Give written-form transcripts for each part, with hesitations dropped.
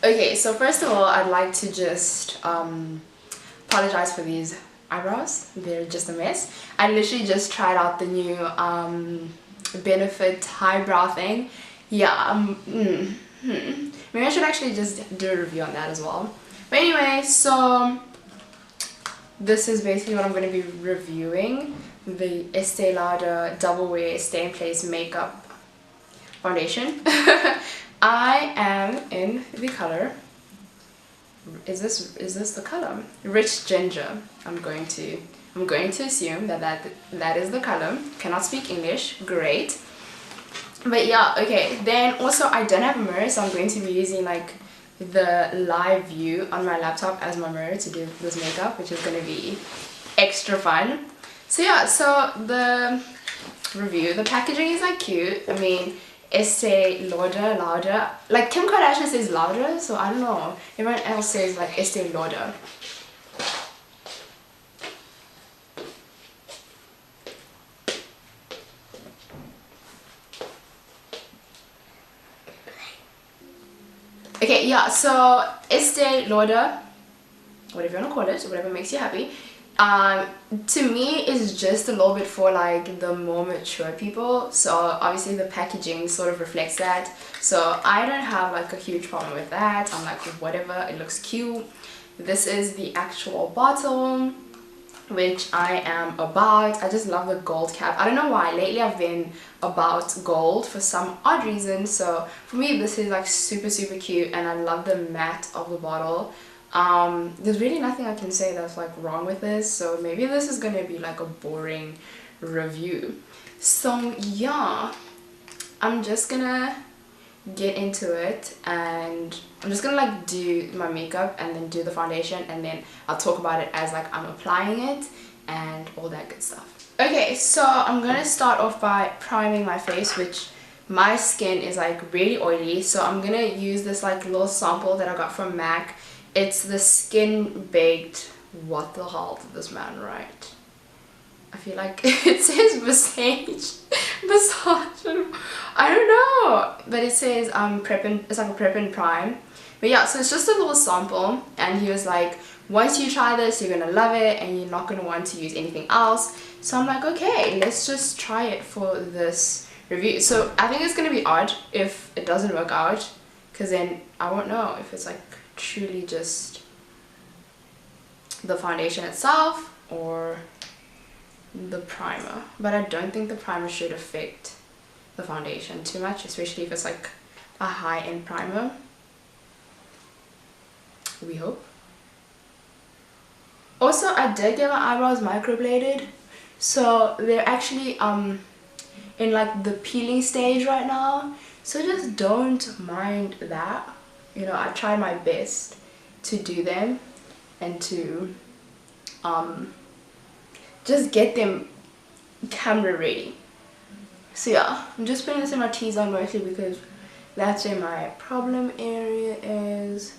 Okay, so first of all, I'd like to just apologize for these eyebrows. They're just a mess. I literally just tried out the new Benefit highbrow thing. Yeah, maybe I should actually just do a review on that as well. But anyway, so this is basically what I'm going to be reviewing. The Estee Lauder Double Wear Stay in Place Makeup Foundation. I am in the color, is this the color? Rich Ginger. I'm going to assume that is the color. Cannot speak English. Great. But yeah, okay. Then also I don't have a mirror, so I'm going to be using like the live view on my laptop as my mirror to do this makeup, which is going to be extra fun. So yeah, so the review, the packaging is like cute. I mean, Estee Lauder, like Kim Kardashian says Lauder, so I don't know, everyone else says like Estee Lauder. Okay, yeah, so Estee Lauder, whatever you want to call it, whatever makes you happy, to me is just a little bit for like the more mature people. So obviously the packaging sort of reflects that, so I don't have like a huge problem with that. I'm like, whatever, it looks cute. This is the actual bottle, which I am about. I just love the gold cap. I don't know why, lately I've been about gold for some odd reason. So for me this is like super cute, and I love the matte of the bottle. There's really nothing I can say that's like wrong with this, so maybe this is gonna be like a boring review. So yeah, I'm just gonna get into it, and I'm just gonna like do my makeup and then do the foundation, and then I'll talk about it as like I'm applying it and all that good stuff. Okay, so I'm gonna start off by priming my face, which my skin is like really oily, so I'm gonna use this like little sample that I got from MAC. It's the Skin Baked, what the hell did this man write? I feel like it says massage, I don't know, but it says it's like a prep and prime. But yeah, so it's just a little sample, and he was like, once you try this you're gonna love it and you're not gonna want to use anything else. So I'm like, okay, let's just try it for this review. So I think it's gonna be odd if it doesn't work out, because then I won't know if it's like truly just the foundation itself or the primer. But I don't think the primer should affect the foundation too much, especially if it's like a high-end primer, we hope. Also, I did get my eyebrows microbladed, so they're actually in like the peeling stage right now, so just don't mind that. You know, I tried my best to do them and to just get them camera ready. So yeah, I'm just putting this in my T-zone mostly because that's where my problem area is.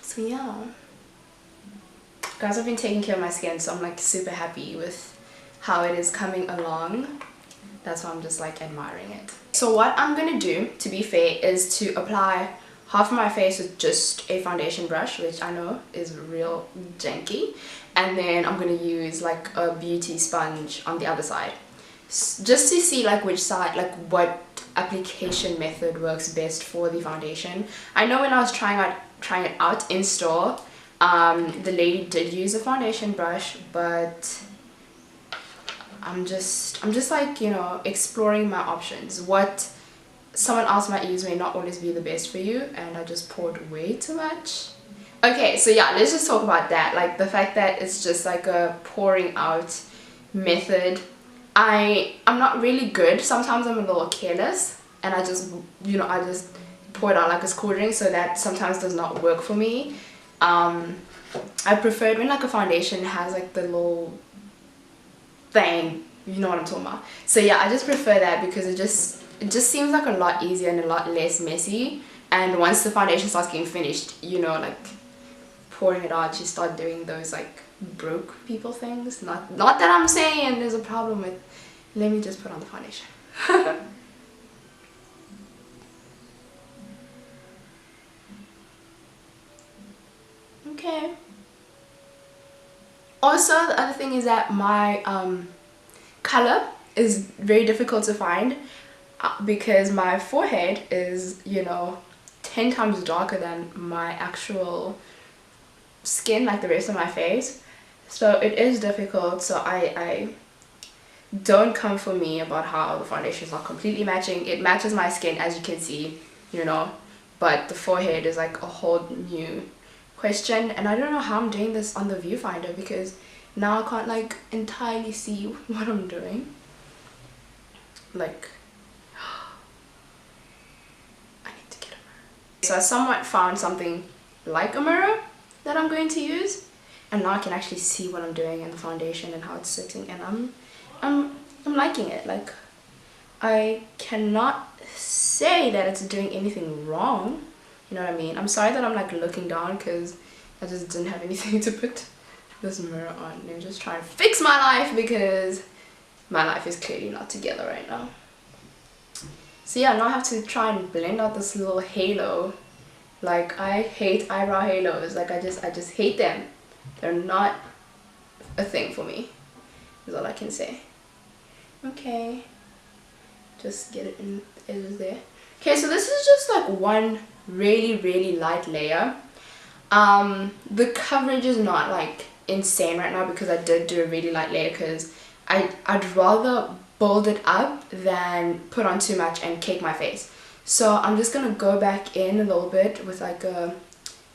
So yeah, guys, I've been taking care of my skin, so I'm like super happy with how it is coming along. That's why I'm just like admiring it. So what I'm gonna do, to be fair, is to apply half of my face with just a foundation brush, which I know is real janky, and then I'm gonna use like a beauty sponge on the other side, just to see like which side, like what application method works best for the foundation. I know when I was trying it out in store, the lady did use a foundation brush, but I'm just like, you know, exploring my options. What someone else might use may not always be the best for you, and I just poured way too much. Okay, so yeah, let's just talk about that, like the fact that it's just like a pouring out method. I'm not really good. Sometimes I'm a little careless and I just, you know, I just pour it out like it's cool drink, so that sometimes does not work for me. I prefer it when like a foundation has like the little thing, you know what I'm talking about. So yeah, I just prefer that because it just seems like a lot easier and a lot less messy. And once the foundation starts getting finished, you know, like pouring it out, you start doing those like broke people things. Not that I'm saying there's a problem with, let me just put on the foundation. Okay. Also, the other thing is that my color is very difficult to find because my forehead is, you know, 10 times darker than my actual skin, like the rest of my face. So it is difficult. So I don't come for me about how the foundation is not completely matching. It matches my skin, as you can see, you know, but the forehead is like a whole new question. And I don't know how I'm doing this on the viewfinder because now I can't like entirely see what I'm doing. Like, I need to get a mirror. So I somewhat found something like a mirror that I'm going to use, and now I can actually see what I'm doing in the foundation and how it's sitting, and I'm liking it. Like, I cannot say that it's doing anything wrong, you know what I mean? I'm sorry that I'm like looking down because I just didn't have anything to put this mirror on. Let me just try and fix my life because my life is clearly not together right now. So yeah, now I have to try and blend out this little halo. Like, I hate eyebrow halos. Like, I just hate them. They're not a thing for me, is all I can say. Okay, just get it in the edges there. Okay, so this is just like one really light layer. The coverage is not like insane right now because I did do a really light layer because I'd rather build it up than put on too much and cake my face. So I'm just gonna go back in a little bit with like a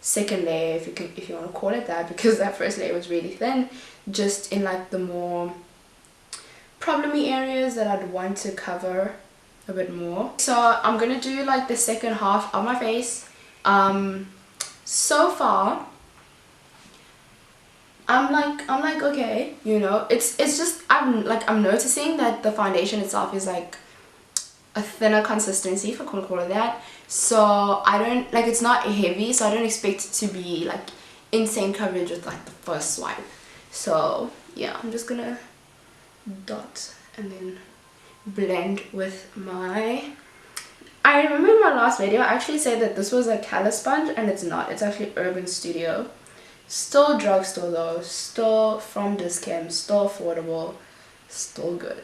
second layer, if you want to call it that, because that first layer was really thin, just in like the more problemy areas that I'd want to cover a bit more. So I'm gonna do like the second half of my face. So far I'm like okay, you know, it's just I'm noticing that the foundation itself is like a thinner consistency, if I can call it that. So I don't like, it's not heavy, so I don't expect it to be like insane coverage with like the first swipe. So yeah, I'm just gonna dot and then blend with my, I remember in my last video I actually said that this was a color sponge, and it's not. It's actually Urban Studio. Still drugstore though, still from Discam, still affordable, still good.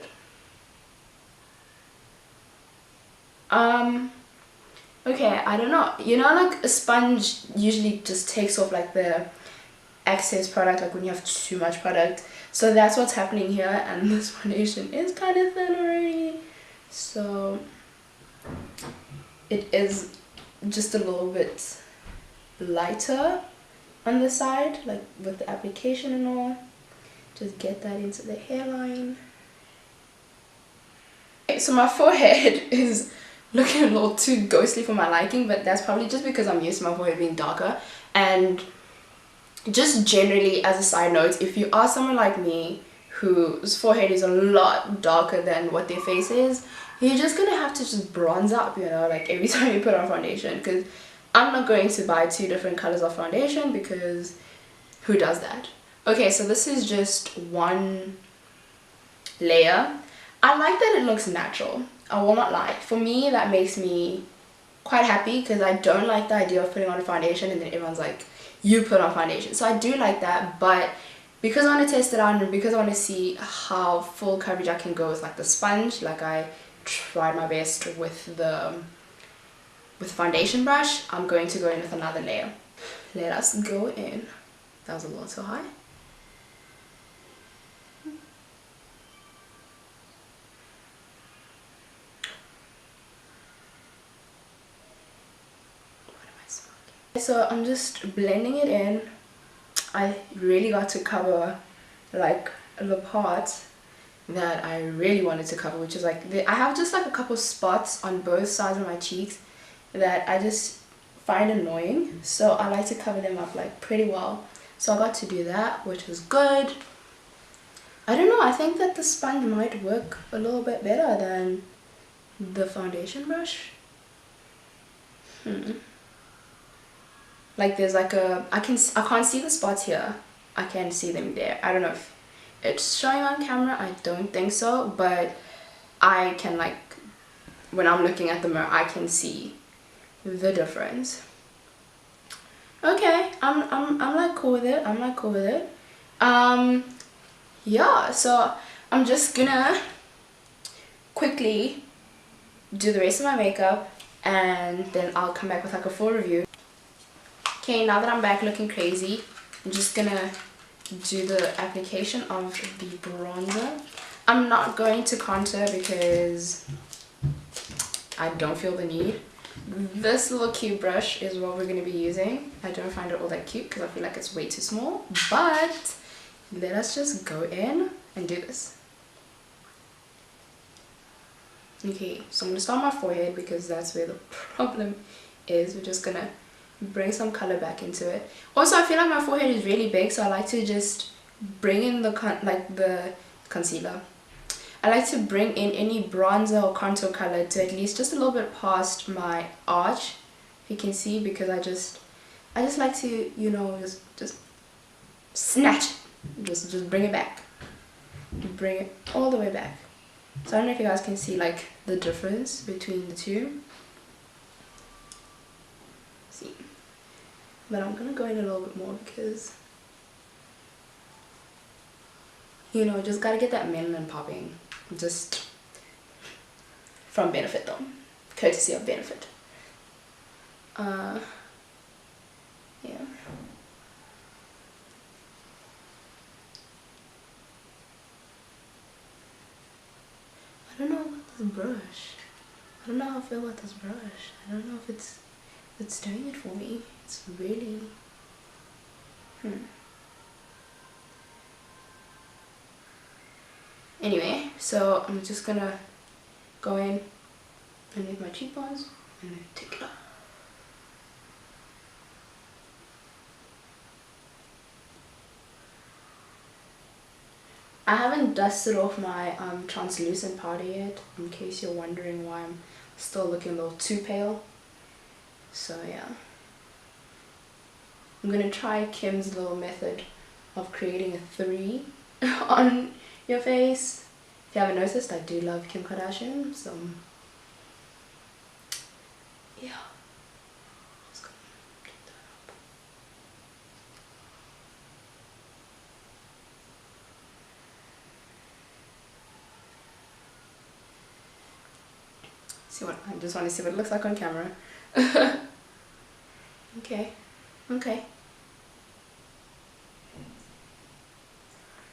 Okay, I don't know, you know, like a sponge usually just takes off like the excess product, like when you have too much product. So that's what's happening here, and this foundation is kind of thin already, so it is just a little bit lighter on the side, like with the application and all. Just get that into the hairline. Okay, so my forehead is looking a little too ghostly for my liking, but that's probably just because I'm used to my forehead being darker. And just generally, as a side note, if you are someone like me whose forehead is a lot darker than what their face is, you're just gonna have to just bronze up, you know, like every time you put on foundation, because I'm not going to buy 2 different colors of foundation because who does that? Okay, so this is just one layer. I like that it looks natural, I will not lie. For me, that makes me quite happy because I don't like the idea of putting on a foundation and then everyone's like, you put on foundation. So I do like that, but because I want to test it out and because I want to see how full coverage I can go with like the sponge, like I tried my best with the foundation brush, I'm going to go in with another layer. Let us go in. That was a little too high. So I'm just blending it in. I really got to cover like the part that I really wanted to cover, which is like I have just like a couple spots on both sides of my cheeks that I just find annoying, so I like to cover them up like pretty well. So I got to do that, which was good. I don't know, I think that the sponge might work a little bit better than the foundation brush. Like there's like a, I can't see the spots here, I can see them there. I don't know if it's showing on camera, I don't think so, but I can like, when I'm looking at the mirror, I can see the difference. Okay, I'm like cool with it. I'm like cool with it. Yeah, so I'm just gonna quickly do the rest of my makeup and then I'll come back with like a full review. Okay, now that I'm back looking crazy, I'm just gonna do the application of the bronzer. I'm not going to contour because I don't feel the need. This little cute brush is what we're going to be using. I don't find it all that cute because I feel like it's way too small, but let us just go in and do this. Okay, so I'm going to start on my forehead because that's where the problem is. We're just going to bring some color back into it. Also, I feel like my forehead is really big, so I like to just bring in the concealer. I like to bring in any bronzer or contour color to at least just a little bit past my arch, if you can see, because I just like to, you know, just snatch it. Just bring it back. Bring it all the way back. So I don't know if you guys can see like the difference between the two. See. But I'm gonna go in a little bit more because, you know, just gotta get that melanin popping. Just from Benefit though, courtesy of Benefit. Yeah. I don't know about this brush. I don't know how I feel about this brush. I don't know if it's doing it for me. It's really Anyway, so I'm just gonna go in underneath my cheekbones and then take it off. I haven't dusted off my translucent powder yet, in case you're wondering why I'm still looking a little too pale. So yeah. I'm gonna try Kim's little method of creating a 3 on your face. If you haven't noticed, I do love Kim Kardashian, so yeah. Just gonna pick that up. See what I just want to see what it looks like on camera. Okay.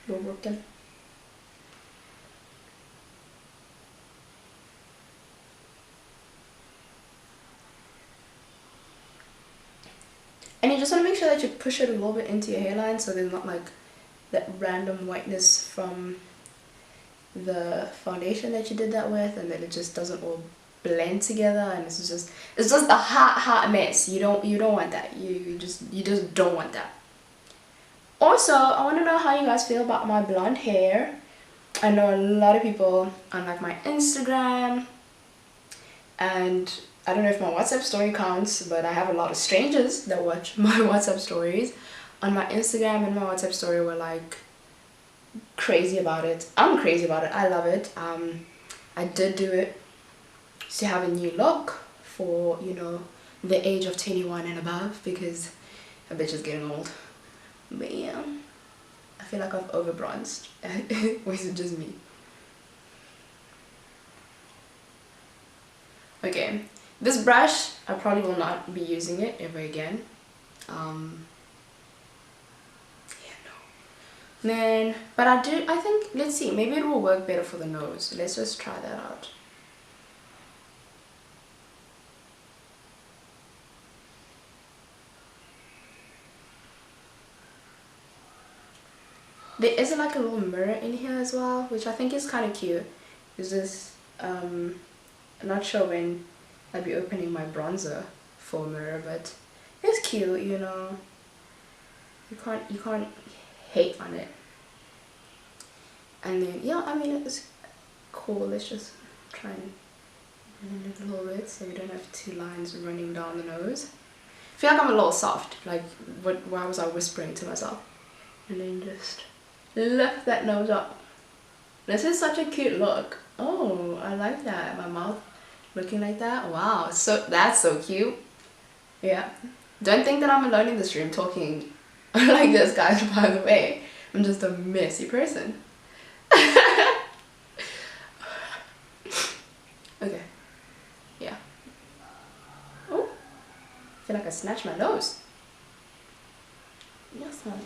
We're working. And you just want to make sure that you push it a little bit into your hairline so there's not like that random whiteness from the foundation that you did that with, and then it just doesn't all blend together and it's just a hot mess. You don't want that. You just don't want that. Also, I want to know how you guys feel about my blonde hair. I know a lot of people on like my Instagram, and I don't know if my WhatsApp story counts, but I have a lot of strangers that watch my WhatsApp stories. On my Instagram and my WhatsApp story were like crazy about it. I'm crazy about it. I love it. I did do it to have a new look for, you know, the age of 21 and above, because a bitch is getting old. But yeah, I feel like I've over bronzed. Or is it just me? Okay, this brush, I probably will not be using it ever again. Yeah, no. Then, but I think, let's see, maybe it will work better for the nose. Let's just try that out. There is like a little mirror in here as well, which I think is kind of cute. Is this, I'm not sure when I'll be opening my bronzer for a mirror, but it's cute, you know. You can't hate on it. And then yeah, I mean, it's cool. Let's just try and blend it a little bit so we don't have two lines running down the nose. I feel like I'm a little soft. Like, why was I whispering to myself? And then just lift that nose up. This is such a cute look. Oh, I like that. My mouth looking like that. Wow, so that's so cute. Yeah, don't think that I'm alone in this room talking like this, guys. By the way, I'm just a messy person. Okay, yeah. Oh, I feel like I snatched my nose. Yes, man.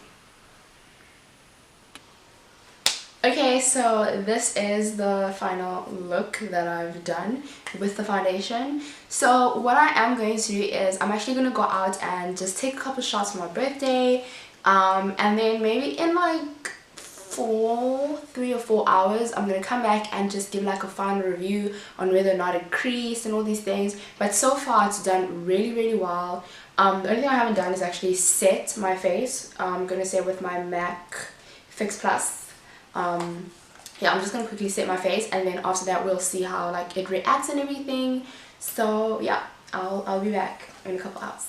Okay, so this is the final look that I've done with the foundation. So what I am going to do is I'm actually going to go out and just take a couple shots for my birthday, and then maybe in like 3 or 4 hours I'm going to come back and just give like a final review on whether or not it creased and all these things. But so far it's done really well. The only thing I haven't done is actually set my face. I'm going to say with my MAC Fix Plus. Yeah, I'm just gonna quickly set my face, and then after that we'll see how like it reacts and everything. So yeah, I'll be back in a couple hours.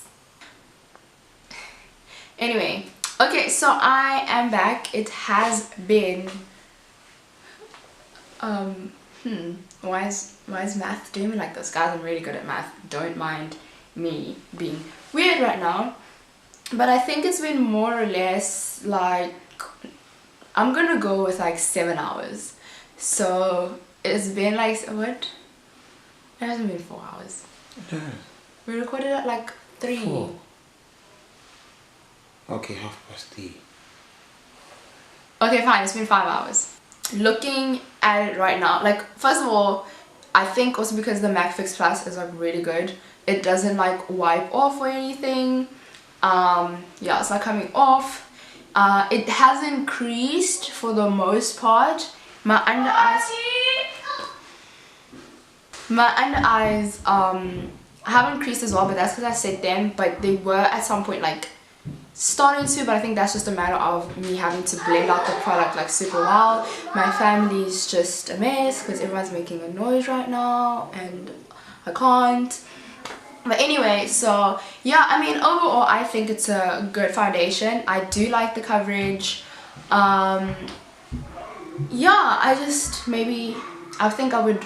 Anyway, okay, so I am back. It has been why is math doing me like this, guys? I'm really good at math, don't mind me being weird right now, but I think it's been more or less like, I'm gonna go with like 7 hours. So it's been like, what? It hasn't been 4 hours. Yeah. We recorded at like 3. 4. Okay, 3:30. Okay, fine, it's been 5 hours. Looking at it right now, like, first of all, I think also because the MAC Fix Plus is like really good. It doesn't like wipe off or anything. Yeah, it's not coming off. It hasn't creased for the most part. My under eyes haven't creased as well, but that's because I set them, but they were at some point like starting to, but I think that's just a matter of me having to blend out the product like super well. My family's just a mess because everyone's making a noise right now and I can't. But anyway, so yeah, I mean, overall I think it's a good foundation. I do like the coverage. Yeah, I just I think I would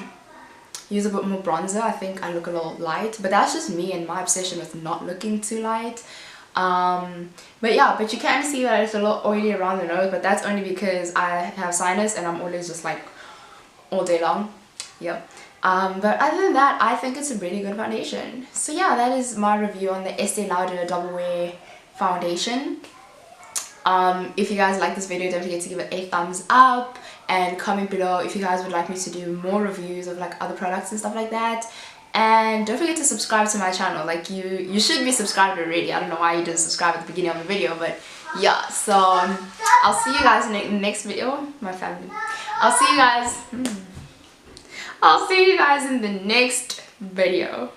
use a bit more bronzer. I think I look a little light, but that's just me and my obsession with not looking too light. But yeah, but you can see that it's a little oily around the nose, but that's only because I have sinus and I'm always just like all day long. Yep. But other than that, I think it's a really good foundation. So yeah, that is my review on the Estee Lauder Double Wear foundation. If you guys like this video, don't forget to give it a thumbs up and comment below if you guys would like me to do more reviews of like other products and stuff like that. And don't forget to subscribe to my channel. Like you should be subscribed already. I don't know why you didn't subscribe at the beginning of the video, but yeah. So I'll see you guys in the next video. My family. I'll see you guys in the next video.